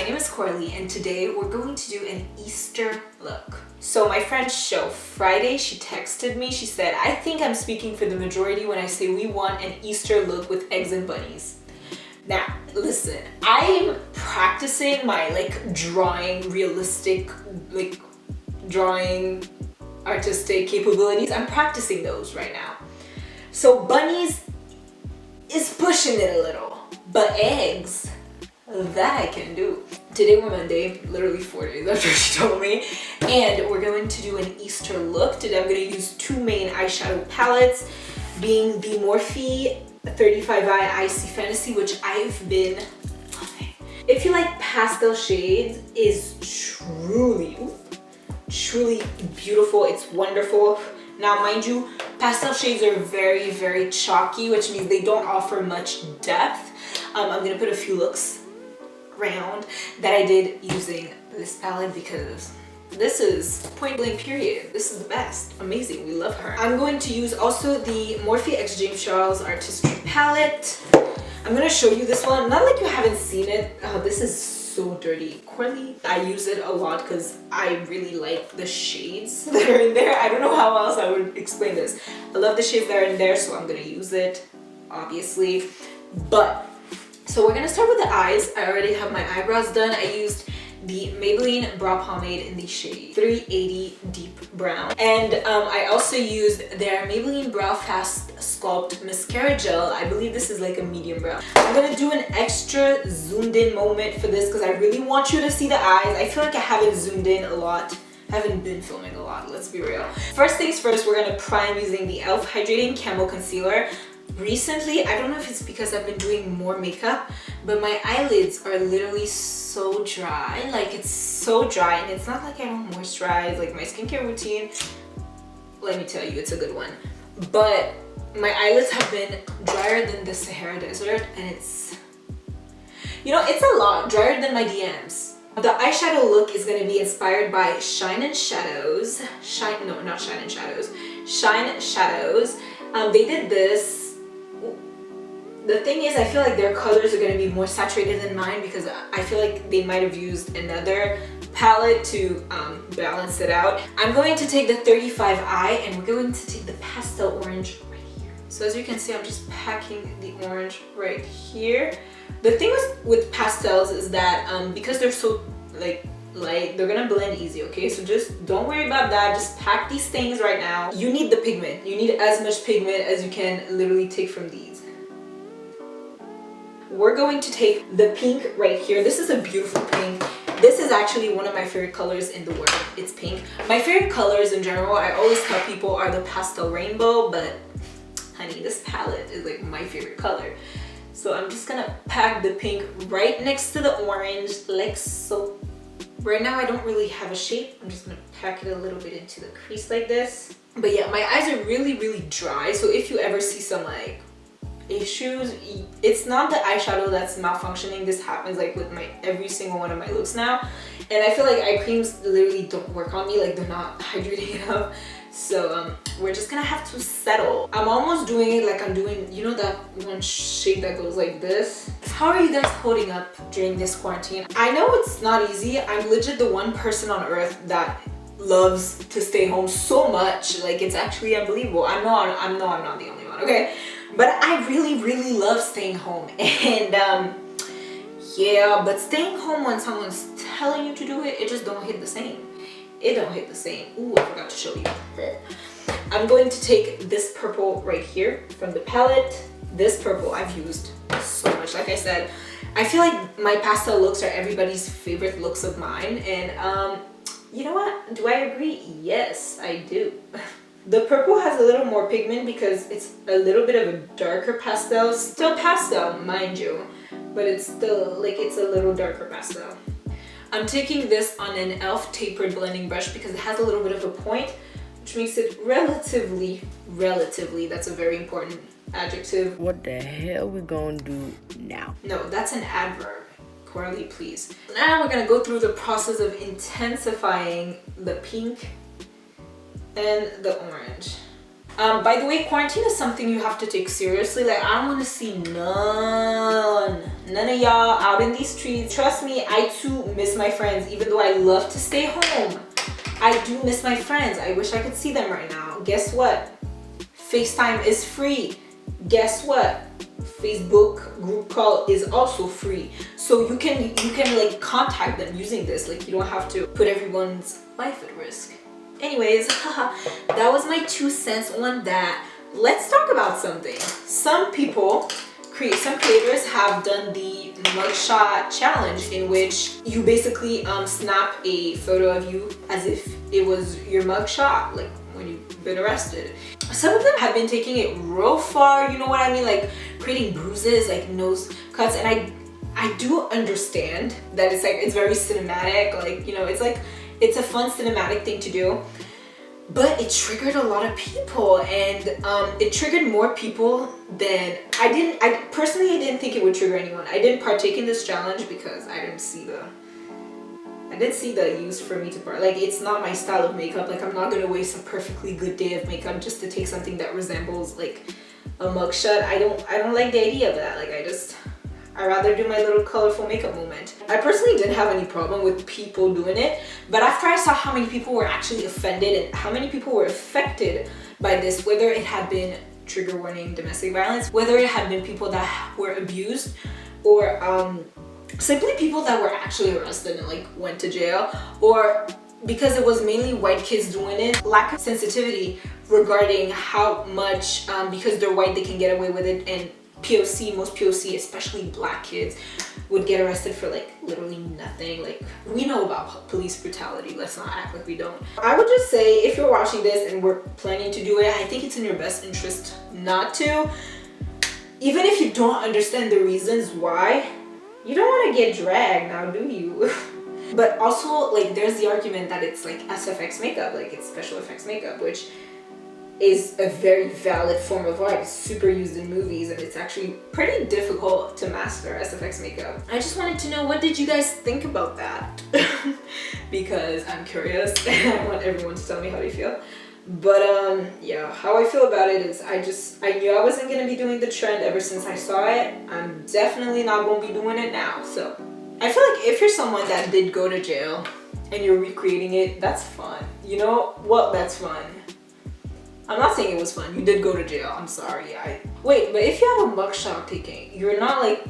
name is Coralie and today we're going to do an Easter look. So my friend Show, Friday, she texted me, she said, I think I'm speaking for the majority when I say we want an Easter look with eggs and bunnies. Now, listen, I'm practicing my drawing realistic, drawing artistic capabilities. I'm practicing those right now. So bunnies is pushing it a little, but eggs, that I can do. Today we're Monday, literally 4 days after she told me, and we're going to do an Easter look. Today I'm going to use two main eyeshadow palettes, being the Morphe 35i Icy Fantasy, which I've been loving. If you like pastel shades, is truly beautiful. It's wonderful. Now, mind you, pastel shades are very, very chalky, which means they don't offer much depth. I'm gonna put a few looks around that I did using this palette because this is point blank period. This is the best. Amazing. We love her. I'm going to use also the Morphe X James Charles Artistry palette. I'm gonna show you this one. Not like you haven't seen it. Oh, this is so dirty. Coralie, I use it a lot because I really like the shades that are in there. I don't know how else I would explain this. I love the shades that are in there, so I'm gonna use it, obviously. But so we're gonna start with the eyes. I already have my eyebrows done. I used the Maybelline brow pomade in the shade 380 Deep Brown, and I also used their Maybelline Brow Fast Sculpt mascara gel. I believe this is like a medium brown. I'm gonna do an extra zoomed in moment for this because I really want you to see the eyes. I feel like I haven't zoomed in a lot. I haven't been filming a lot, let's be real. First things first, we're gonna prime using the e.l.f. Hydrating Camo Concealer. Recently, I don't know if it's because I've been doing more makeup, but my eyelids are literally so dry. Like, it's so dry, and it's not like I don't moisturize. Like, my skincare routine, let me tell you, it's a good one. But my eyelids have been drier than the Sahara Desert, and it's, you know, it's a lot drier than my DMs. The eyeshadow look is going to be inspired by Shine Shadows. They did this. The thing is, I feel like their colors are going to be more saturated than mine because I feel like they might have used another palette to balance it out. I'm going to take the 35i and we're going to take the pastel orange right here. So as you can see, I'm just packing the orange right here. The thing with pastels is that because they're so light, they're gonna blend easy, okay? So just don't worry about that. Just pack these things right now. You need the pigment. You need as much pigment as you can literally take from these. We're going to take the pink right here. This is a beautiful pink. This is actually one of my favorite colors in the world. It's pink. My favorite colors in general, I always tell people, are the pastel rainbow, but honey, this palette is like my favorite color. So I'm just gonna pack the pink right next to the orange, like so. Right now I don't really have a shape. I'm just gonna pack it a little bit into the crease like this. But yeah, my eyes are really dry. So if you ever see some issues, it's not the eyeshadow that's malfunctioning. This happens with every single one of my looks now, and I feel like eye creams literally don't work on me. Like, they're not hydrating enough. So we're just gonna have to settle. I'm almost doing it like I'm doing, you know, that one shade that goes like this. How are you guys holding up during this quarantine? I know it's not easy. I'm legit the one person on earth that loves to stay home so much. Like, it's actually unbelievable. I'm not the only one, okay? But I really love staying home, and yeah, but staying home when someone's telling you to do it, it just don't hit the same. It don't hit the same. Ooh, I forgot to show you. I'm going to take this purple right here from the palette. This purple I've used so much. Like I said, I feel like my pastel looks are everybody's favorite looks of mine, and you know what? Do I agree? Yes, I do. The purple has a little more pigment because it's a little bit of a darker pastel. Still pastel, mind you, but it's still it's a little darker pastel. I'm taking this on an e.l.f. tapered blending brush because it has a little bit of a point, which makes it relatively, that's a very important adjective. What the hell we gonna do now? No, that's an adverb. Coralie, please. Now we're gonna go through the process of intensifying the pink and the orange. By the way, quarantine is something you have to take seriously. Like, I don't want to see none of y'all out in these streets. Trust me, I too miss my friends. Even though I love to stay home, I do miss my friends. I wish I could see them right now. Guess what? FaceTime is free. Guess what? Facebook group call is also free. So you can like contact them using this. Like, you don't have to put everyone's life at risk. Anyways, that was my 2 cents on that. Let's talk about something. Some creators have done the mugshot challenge, in which you basically snap a photo of you as if it was your mugshot, like when you've been arrested. Some of them have been taking it real far, you know what I mean, like creating bruises, like nose cuts, and I do understand that it's very cinematic, like, you know, it's a fun cinematic thing to do, but it triggered a lot of people, and it triggered more people than I personally didn't think it would trigger anyone. I didn't partake in this challenge because I didn't see the use for me to like, it's not my style of makeup. Like, I'm not gonna waste a perfectly good day of makeup just to take something that resembles like a mugshot. I don't like the idea of that. Like, I rather do my little colorful makeup moment. I personally didn't have any problem with people doing it, but after I saw how many people were actually offended and how many people were affected by this, whether it had been, trigger warning, domestic violence, whether it had been people that were abused, or simply people that were actually arrested and like went to jail, or because it was mainly white kids doing it, lack of sensitivity regarding how much, because they're white, they can get away with it, and most POC, especially black kids, would get arrested for like literally nothing. Like, we know about police brutality, let's not act like we don't. I would just say, if you're watching this and we're planning to do it, I think it's in your best interest not to. Even if you don't understand the reasons why, you don't want to get dragged now, do you? But also, like, there's the argument that it's like SFX makeup, like it's special effects makeup, which is a very valid form of art. It's super used in movies, and it's actually pretty difficult to master SFX makeup. I just wanted to know, what did you guys think about that? Because I'm curious and I want everyone to tell me how they feel. But yeah, how I feel about it is, I knew I wasn't gonna be doing the trend ever since I saw it. I'm definitely not gonna be doing it now. So I feel like if you're someone that did go to jail and you're recreating it, that's fun. You know what? That's fun. I'm not saying it was fun. You did go to jail. I'm sorry. Wait, but if you have a mugshot taking, you're not like,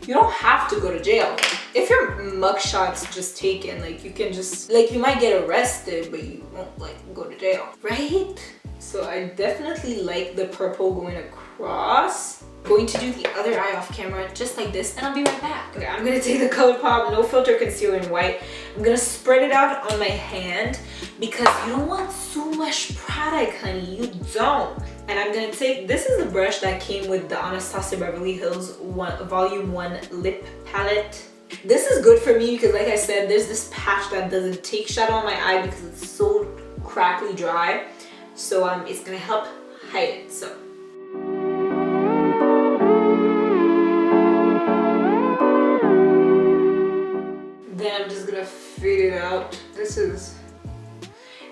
you don't have to go to jail. If your mugshot's just taken, like, you can just, like, you might get arrested, but you won't like go to jail, right? So I definitely like the purple going across. Going to do the other eye off camera just like this, and I'll be right back. Okay, I'm gonna take the Colourpop No Filter Concealer in white. I'm gonna spread it out on my hand because you don't want so much product, honey. You don't. And I'm gonna take, this is the brush that came with the Anastasia Beverly Hills Volume 1 Lip Palette. This is good for me because, like I said, there's this patch that doesn't take shadow on my eye because it's so crackly dry. So it's gonna help hide it. So then I'm just gonna fade it out.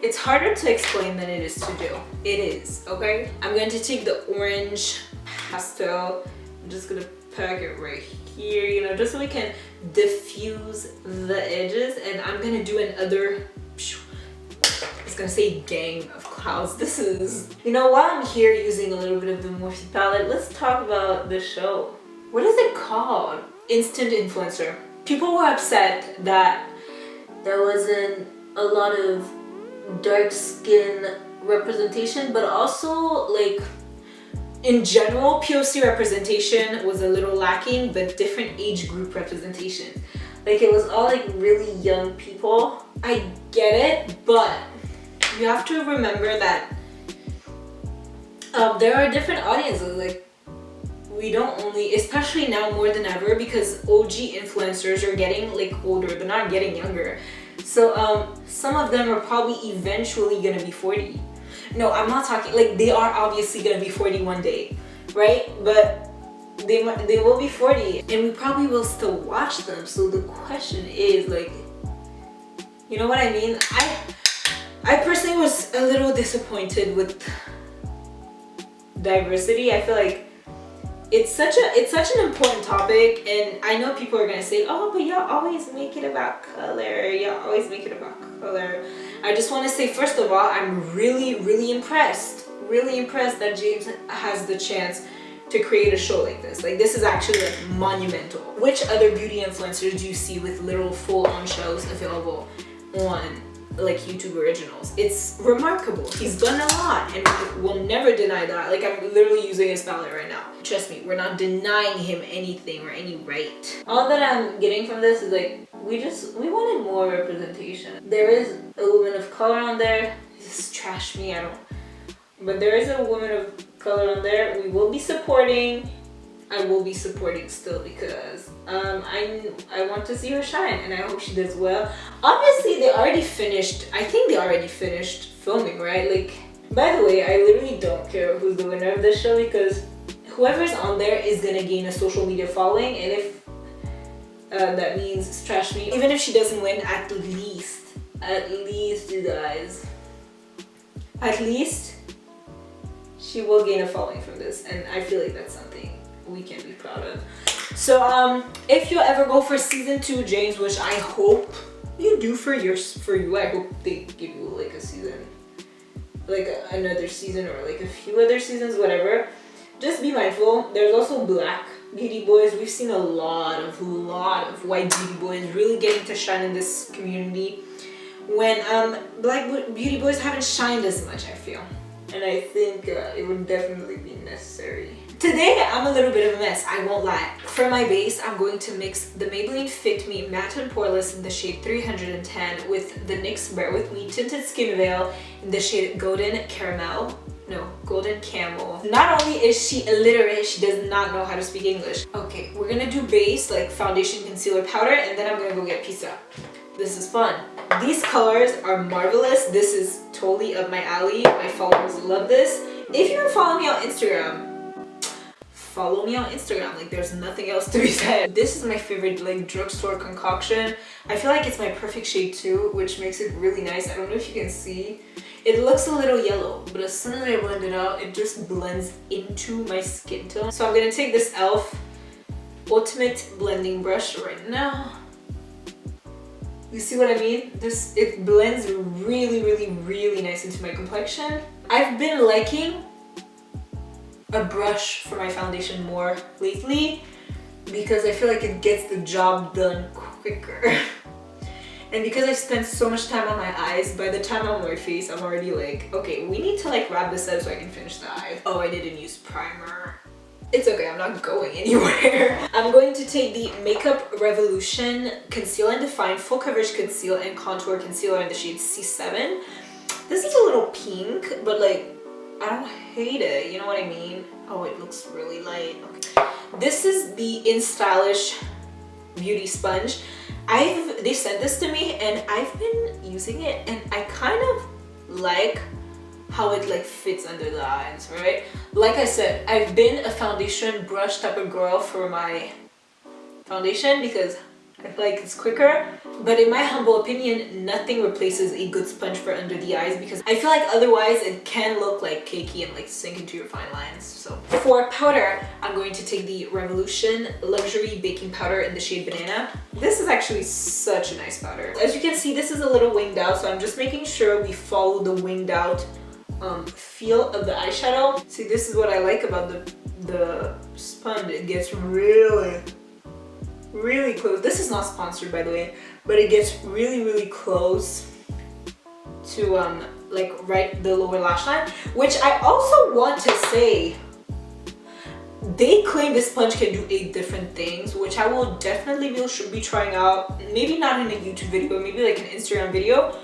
It's harder to explain than it is to do. It is, okay? I'm going to take the orange pastel. I'm just gonna pack it right here, you know, just so we can diffuse the edges. And I'm gonna do another, I was gonna say gang of clouds. This is, you know, while I'm here using a little bit of the Morphe palette, let's talk about the show. What is it called? Instant Influencer. People were upset that there wasn't a lot of dark skin representation, but also, like, in general, POC representation was a little lacking, but different age group representation. Like, it was all like really young people. I get it, but you have to remember that there are different audiences. Like, we don't only, especially now more than ever, because OG influencers are getting like older, they're not getting younger. So some of them are probably eventually gonna be 40. No, I'm not talking, like, they are obviously gonna be 40 one day, right? But they will be 40, and we probably will still watch them. So the question is, like, you know what I mean? I personally was a little disappointed with diversity. I feel like it's such an important topic, and I know people are gonna say, oh, but y'all always make it about color. Y'all always make it about color. I just want to say, first of all, I'm really impressed that James has the chance to create a show like this. Like, this is actually like monumental. Which other beauty influencers do you see with literal full-on shows available on like YouTube originals? It's remarkable. He's done a lot, and we'll never deny that. Like, I'm literally using his palette right now. Trust me, we're not denying him anything or any right. All that I'm getting from this is like, we wanted more representation. There is a woman of color on there. This trash me, but there is a woman of color on there. We will be supporting. I will be supporting still, because I want to see her shine, and I hope she does well. Obviously, they already finished. I think they already finished filming, right? Like, by the way, I literally don't care who's the winner of this show, because whoever's on there is gonna gain a social media following, and if that means trash me, even if she doesn't win, at least, you guys, at least she will gain a following from this, and I feel like that's something we can be proud of. So if you ever go for season 2, James, which I hope you do for you, I hope they give you like a season, like another season, or like a few other seasons, whatever. Just be mindful. There's also black beauty boys. We've seen a lot of white beauty boys really getting to shine in this community, when black beauty boys haven't shined as much, I feel. And I think it would definitely be necessary. Today, I'm a little bit of a mess, I won't lie. For my base, I'm going to mix the Maybelline Fit Me Matte and Poreless in the shade 310 with the NYX Bare With Me Tinted Skin Veil in the shade Golden Caramel. No, Golden Camel. Not only is she illiterate, she does not know how to speak English. Okay, we're gonna do base, like foundation, concealer, powder, and then I'm gonna go get pizza. This is fun. These colors are marvelous. This is totally up my alley. My followers love this. If you don't follow me on Instagram, follow me on Instagram. Like, there's nothing else to be said. This is my favorite like drugstore concoction. I feel like it's my perfect shade too, which makes it really nice. I don't know if you can see. It looks a little yellow, but as soon as I blend it out, it just blends into my skin tone. So I'm gonna take this e.l.f. Ultimate Blending Brush right now. You see what I mean? It blends really nice into my complexion. I've been liking a brush for my foundation more lately, because I feel like it gets the job done quicker. And because I spend so much time on my eyes, by the time I'm on my face, I'm already like, okay, we need to like wrap this up so I can finish the eye. Oh, I didn't use primer. It's okay, I'm not going anywhere. I'm going to take the Makeup Revolution Conceal and Define Full Coverage Conceal and Contour Concealer in the shade C7. This is a little pink, but like, I don't hate it, you know what I mean? Oh, it looks really light. Okay. This is the InStylish Beauty Sponge. They sent this to me, and I've been using it, and I kind of like how it like fits under the eyes, right? Like I said, I've been a foundation brush type of girl for my foundation because I feel like it's quicker. But in my humble opinion, nothing replaces a good sponge for under the eyes, because I feel like otherwise it can look like cakey and like sink into your fine lines. So for powder, I'm going to take the Revolution Luxury Baking Powder in the shade Banana. This is actually such a nice powder. As you can see, this is a little winged out, so I'm just making sure we follow the winged out feel of the eyeshadow. See, this is what I like about the sponge. It gets really close. This is not sponsored, by the way, but it gets really close to like right the lower lash line, which I also want to say, they claim this sponge can do 8 different things, which I will definitely be trying out. Maybe not in a YouTube video, maybe like an Instagram video,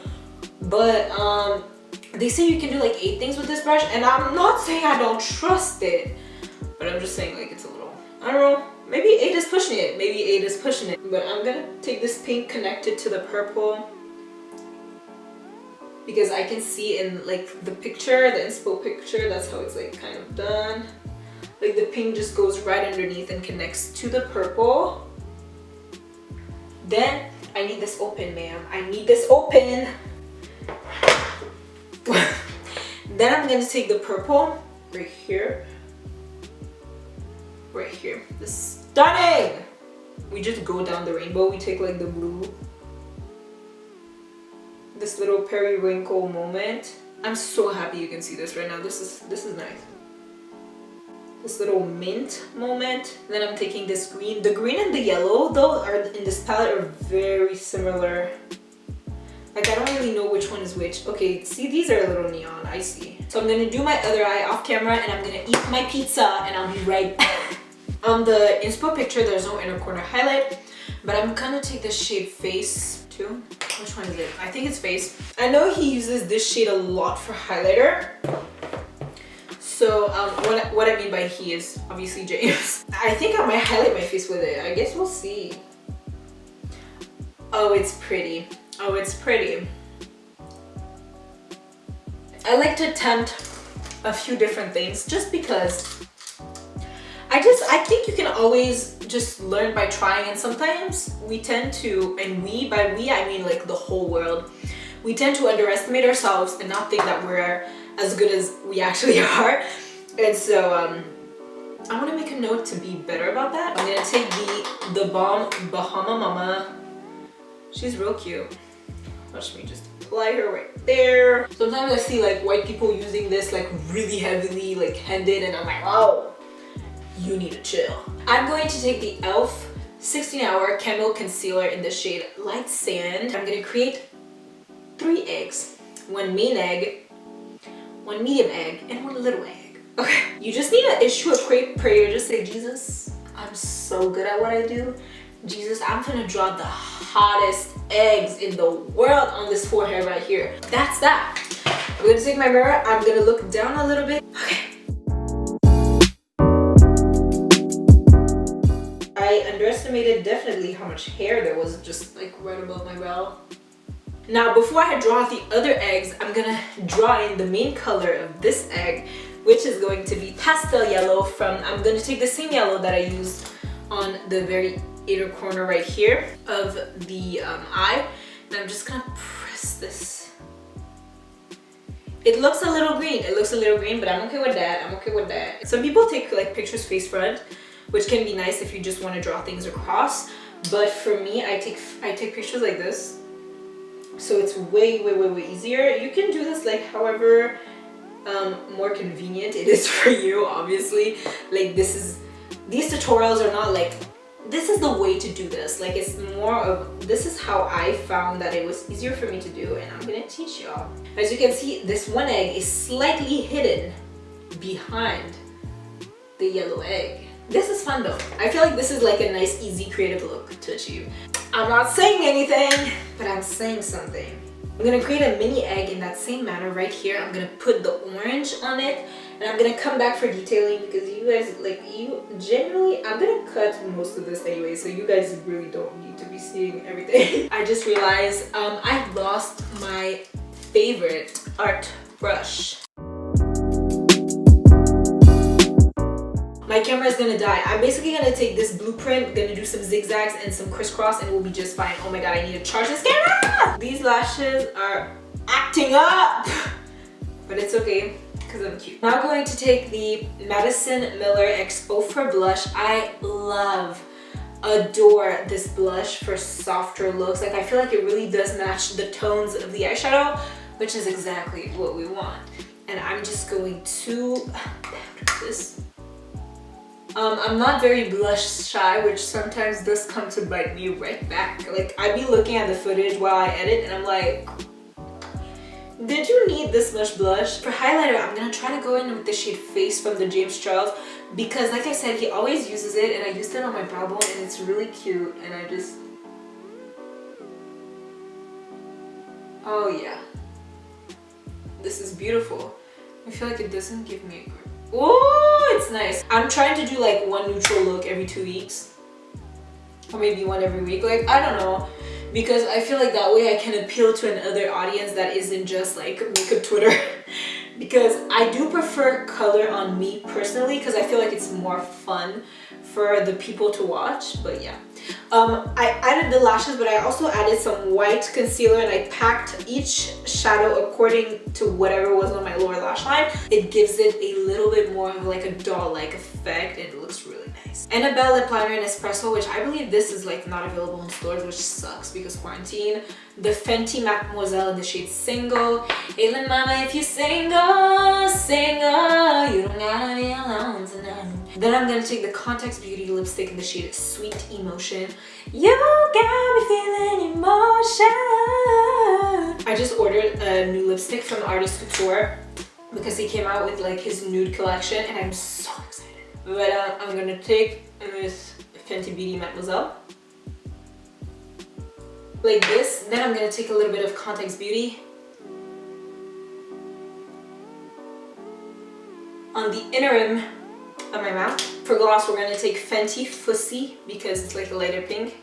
but they say you can do like 8 things with this brush, and I'm not saying I don't trust it, but I'm just saying like it's a little, I don't know, maybe 8 is pushing it, maybe 8 is pushing it. But I'm gonna take this pink, connect it to the purple, because I can see in like the picture, the inspo picture, that's how it's like kind of done. Like the pink just goes right underneath and connects to the purple. Then I need this open, ma'am. I need this open. Then I'm going to take the purple right here, right here. This is stunning. We just go down the rainbow. We take like the blue, this little periwinkle moment. I'm so happy you can see this right now. This is nice. This little mint moment. Then I'm taking this green. The green and the yellow though are in this palette are very similar. Like I don't really know which one is which. Okay, see, these are a little neon, I see. So I'm gonna do my other eye off camera and I'm gonna eat my pizza and I'll be right back. On the inspo picture, there's no inner corner highlight, but I'm gonna take the shade Face 2. Which one is it? I think it's Face. I know he uses this shade a lot for highlighter. So what I mean by he is obviously James. I think I might highlight my face with it. I guess we'll see. Oh, it's pretty. Oh, it's pretty. I like to attempt a few different things just because I think you can always just learn by trying, and sometimes we tend to, and by we I mean like the whole world, we tend to underestimate ourselves and not think that we're as good as we actually are. And so I want to make a note to be better about that. I'm gonna take the balm Bahama Mama. She's real cute. Watch me just apply her right there. Sometimes I see like white people using this like really heavily, like handed, and I'm like, oh, you need to chill. I'm going to take the e.l.f. 16-hour Camel Concealer in the shade Light Sand. I'm gonna create 3 eggs. 1 main egg, 1 medium egg, and 1 little egg. Okay, you just need to issue a prayer. Just say, Jesus, I'm so good at what I do. Jesus, I'm gonna draw the hottest eggs in the world on this forehead right here. That's that. I'm gonna take my mirror. I'm gonna look down a little bit. Okay. I underestimated definitely how much hair there was just like right above my brow. Now, before I draw the other eggs, I'm gonna draw in the main color of this egg, which is going to be pastel yellow from, I'm gonna take the same yellow that I used on the very inner corner right here of the eye, and I'm just gonna press this. It looks a little green, but I'm okay with that. Some people take like pictures face front, which can be nice if you just want to draw things across, but for me, I take pictures like this, so it's way easier. You can do this like however more convenient it is for you, obviously. Like these tutorials are not like, this is the way to do this. Like it's more of, this is how I found that it was easier for me to do, and I'm gonna teach y'all. As you can see, this one egg is slightly hidden behind the yellow egg. This is fun though. I feel like this is like a nice, easy, creative look to achieve. I'm not saying anything, but I'm saying something. I'm gonna create a mini egg in that same manner right here. I'm gonna put the orange on it, and I'm gonna come back for detailing because you guys, like, I'm gonna cut most of this anyway, so you guys really don't need to be seeing everything. I just realized I lost my favorite art brush. My camera is gonna die. I'm basically gonna take this blueprint, gonna do some zigzags and some crisscross, and we'll be just fine. Oh my god, I need to charge this camera! These lashes are acting up, but it's okay because I'm cute. Now I'm going to take the Madison X Ofra blush. I adore this blush for softer looks. Like I feel like it really does match the tones of the eyeshadow, which is exactly what we want. And I'm just going to powder this. I'm not very blush shy, which sometimes does come to bite me right back. Like I be looking at the footage while I edit and I'm like, did you need this much blush? For highlighter, I'm gonna try to go in with the shade Face from the James Charles, because like I said, he always uses it and I used it on my brow bone and it's really cute, and I just, oh yeah, this is beautiful. I feel like it doesn't give me a grip. Oh, it's nice. I'm trying to do like one neutral look every 2 weeks, or maybe one every week. Like I don't know, because I feel like that way I can appeal to another audience that isn't just like makeup Twitter. Because I do prefer color on me personally, because I feel like it's more fun for the people to watch. But yeah, I added the lashes, but I also added some white concealer, and I packed each shadow according to whatever was on my lower lash line. It gives it a little bit more of like a doll-like effect, and it looks really nice. Annabelle lip liner in Espresso, which I believe this is like not available in stores, which sucks because quarantine. The Fenty Mademoiselle in the shade Single. Aileen mama, if you single, single, you don't gotta be alone tonight. Then I'm gonna take the Context Beauty lipstick in the shade Sweet Emotion. You got me feeling emotion. I just ordered a new lipstick from the Artist Couture because he came out with like his nude collection, and I'm so excited. But I'm gonna take this Fenty Beauty Mademoiselle like this. Then I'm gonna take a little bit of Context Beauty on the inner rim of my mouth. For gloss, we're gonna take Fenty Fussy because it's like a lighter pink.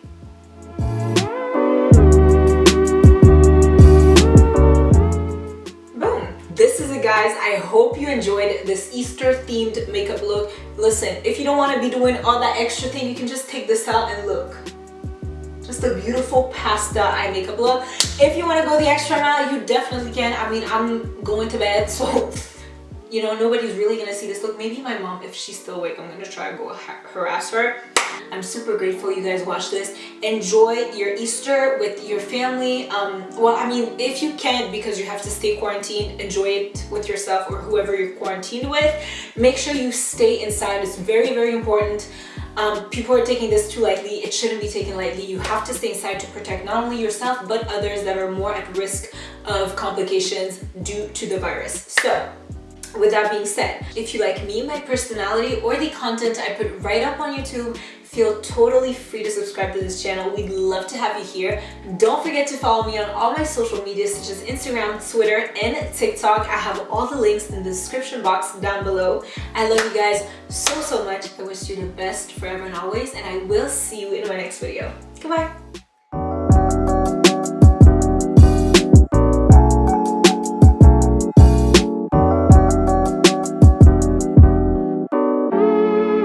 Boom! This is it, guys. I hope you enjoyed this Easter themed makeup look. Listen, if you don't want to be doing all that extra thing, you can just take this out and look. Just a beautiful pasta eye makeup look. If you want to go the extra mile, you definitely can. I mean, I'm going to bed, so you know, nobody's really gonna see this look. Maybe my mom, if she's still awake, I'm gonna try to go harass her. I'm super grateful you guys watched this. Enjoy your Easter with your family. Well, I mean, if you can, because you have to stay quarantined, enjoy it with yourself or whoever you're quarantined with. Make sure you stay inside. It's very, very important. People are taking this too lightly. It shouldn't be taken lightly. You have to stay inside to protect not only yourself, but others that are more at risk of complications due to the virus. So, with that being said, if you like me, my personality, or the content I put right up on YouTube, feel totally free to subscribe to this channel. We'd love to have you here. Don't forget to follow me on all my social media such as Instagram, Twitter, and TikTok. I have all the links in the description box down below. I love you guys so, so much. I wish you the best forever and always, and I will see you in my next video. Goodbye.